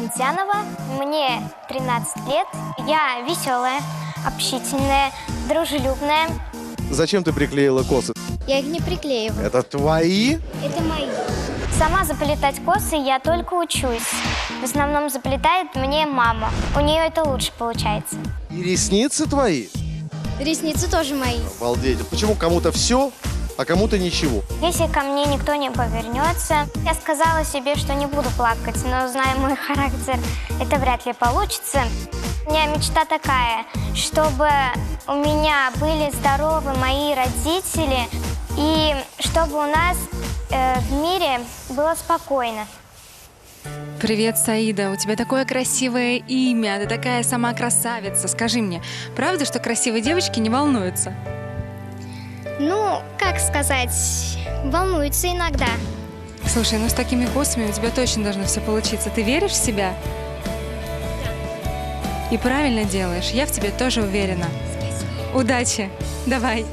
Мухамедзянова, мне 13 лет. Я веселая, общительная, дружелюбная. Зачем ты приклеила косы? Я их не приклеиваю. Это твои? Это мои. Сама заплетать косы я только учусь. В основном заплетает мне мама. У нее это лучше получается. И ресницы твои? Ресницы тоже мои. Обалдеть. Почему кому-то все, а кому-то ничего? Если ко мне никто не повернется, я сказала себе, что не буду плакать, но, зная мой характер, это вряд ли получится. У меня мечта такая, чтобы у меня были здоровы мои родители, и чтобы у нас в мире было спокойно. Привет, Саида. У тебя такое красивое имя, ты такая сама красавица. Скажи мне, правда, что красивые девочки не волнуются? Ну, как сказать, волнуется иногда. Слушай, ну с такими косами у тебя точно должно все получиться. Ты веришь в себя? И правильно делаешь. Я в тебе тоже уверена. Спасибо. Удачи. Давай.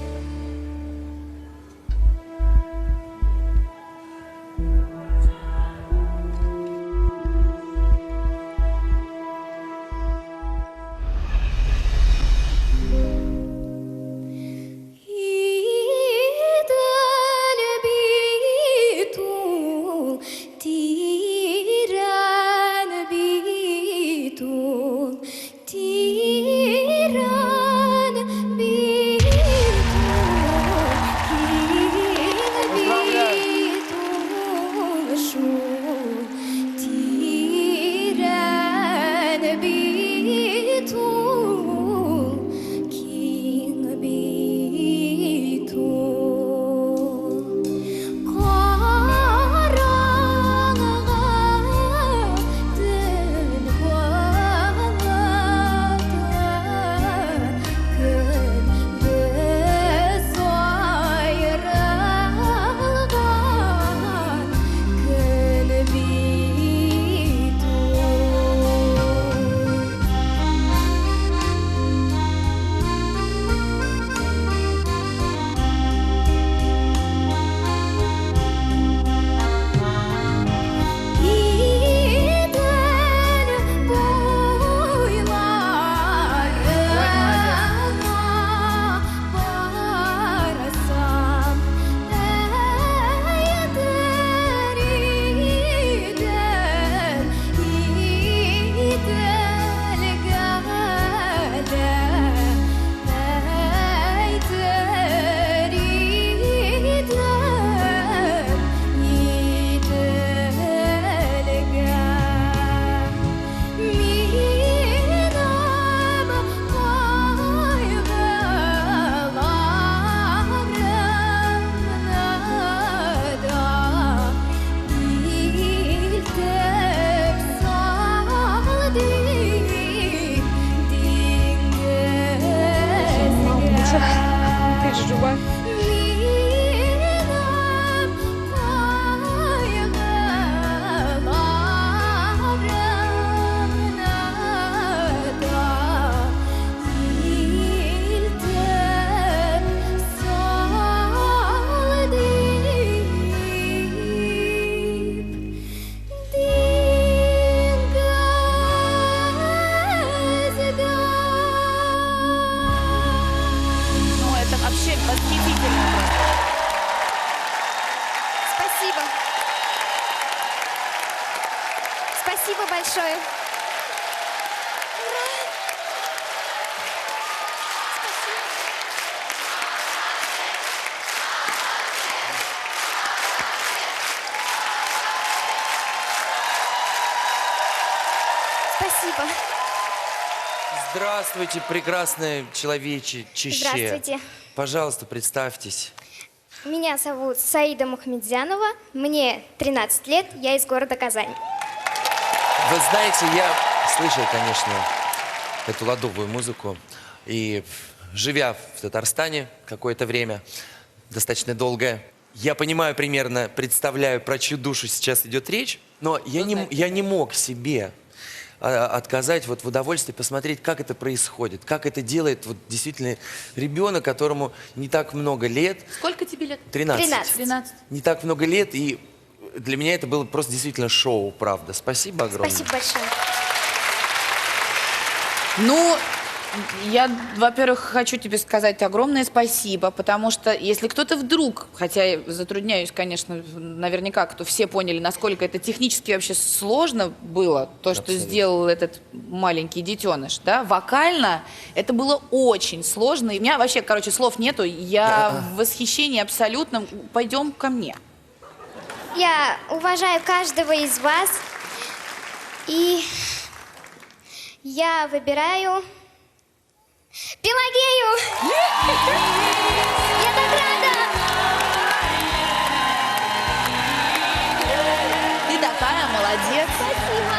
Вообще восхитительно. Спасибо. Спасибо большое. Спасибо. Здравствуйте, прекрасное человечище. Здравствуйте. Пожалуйста, представьтесь. Меня зовут Саида Мухамедзянова, мне 13 лет, я из города Казань. Вы знаете, я слышал, конечно, эту ладовую музыку. И живя в Татарстане какое-то время, достаточно долгое, я понимаю примерно, представляю, про чью душу сейчас идет речь. Но я не мог себе отказать вот в удовольствии посмотреть, как это происходит, как это делает вот действительно ребенок, которому не так много лет. Сколько тебе лет? 13. 13. Не так много лет, и для меня это было просто действительно шоу, правда. Спасибо огромное. Спасибо большое. Ну, я, во-первых, хочу тебе сказать огромное спасибо, потому что если кто-то вдруг, хотя я затрудняюсь, конечно, наверняка, кто все поняли, насколько это технически вообще сложно было, то, что сделал этот маленький детеныш, да, вокально, это было очень сложно. И у меня вообще, короче, слов нету, я в восхищении абсолютном. Пойдем ко мне. Я уважаю каждого из вас. И я выбираю Пелагею. Я так рада. Ты такая молодец. Спасибо.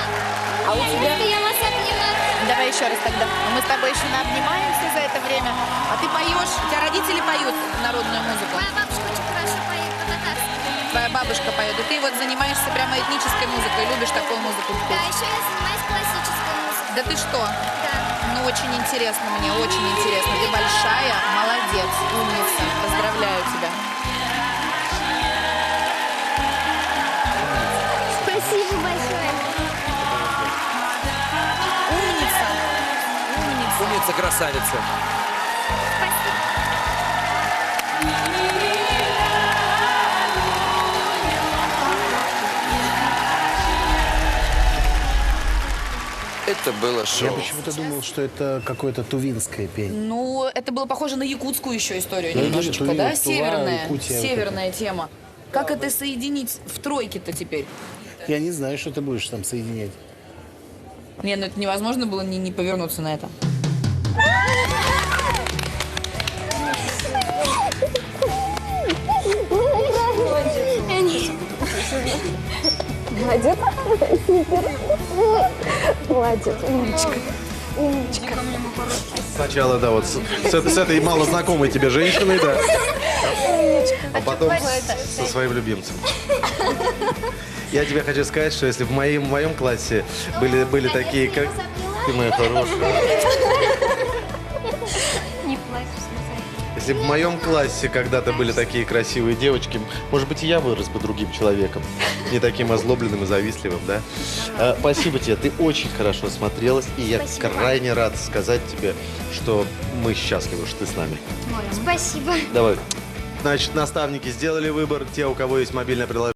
А у тебя... Я вас обнимаю. Давай еще раз тогда. Мы с тобой еще наобнимаемся за это время. А ты поешь, у тебя родители поют народную музыку. Моя бабушка очень хорошо поет по-татарски. Твоя бабушка поет, и ты вот занимаешься прямо этнической музыкой, любишь такую музыку Да, петь. еще я занимаюсь классической музыкой. Да ты что? Да. Ну, очень интересно мне, очень интересно. Ты большая, молодец, умница. Поздравляю тебя. Спасибо большое. Умница. Умница. Умница, красавица. Спасибо. Это было Я шоу. почему-то думал, что это какое-то тувинское пение. Ну, это было похоже на якутскую еще историю Ну, немножечко, Тува, да? Тува, Северная, Якутия, вот северная тема. Как это соединить в тройке-то теперь? Я не знаю, что ты будешь там соединять. Не, ну это невозможно было не повернуться на это. Сначала, да, вот с этой малознакомой тебе женщиной, да. А потом со своим любимцем. Я тебе хочу сказать, что если в моем классе были такие, как ты, моя хорошая. Не плачь, Если бы в моем классе когда-то были такие красивые девочки, может быть, и я вырос бы другим человеком. Не таким озлобленным и завистливым, да? Спасибо тебе, ты очень хорошо смотрелась, и я крайне рад сказать тебе, что мы счастливы, что ты с нами. Спасибо. Давай. Значит, наставники сделали выбор. Те, у кого есть мобильное приложение.